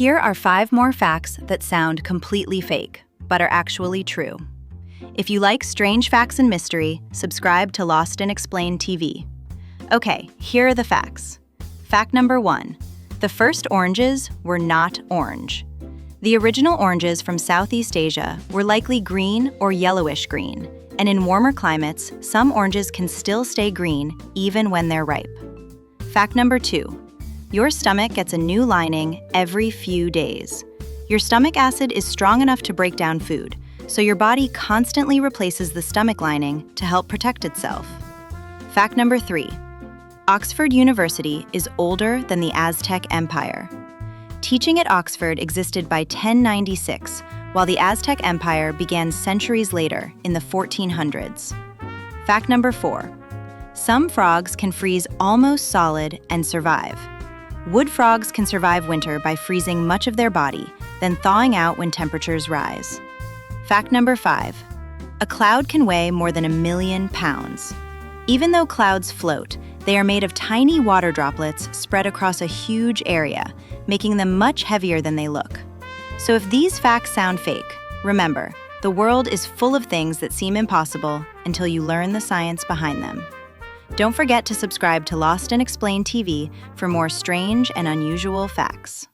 Here are 5 more facts that sound completely fake, but are actually true. If you like strange facts and mystery, subscribe to Lost and Explained TV. Okay, here are the facts. Fact number 1. The first oranges were not orange. The original oranges from Southeast Asia were likely green or yellowish green, and in warmer climates, some oranges can still stay green even when they're ripe. Fact number 2. Your stomach gets a new lining every few days. Your stomach acid is strong enough to break down food, so your body constantly replaces the stomach lining to help protect itself. Fact number 3. Oxford University is older than the Aztec Empire. Teaching at Oxford existed by 1096, while the Aztec Empire began centuries later in the 1400s. Fact number 4. Some frogs can freeze almost solid and survive. Wood frogs can survive winter by freezing much of their body, then thawing out when temperatures rise. Fact number 5. A cloud can weigh more than 1 million pounds. Even though clouds float, they are made of tiny water droplets spread across a huge area, making them much heavier than they look. So if these facts sound fake, remember, the world is full of things that seem impossible until you learn the science behind them. Don't forget to subscribe to Lost and Explained TV for more strange and unusual facts.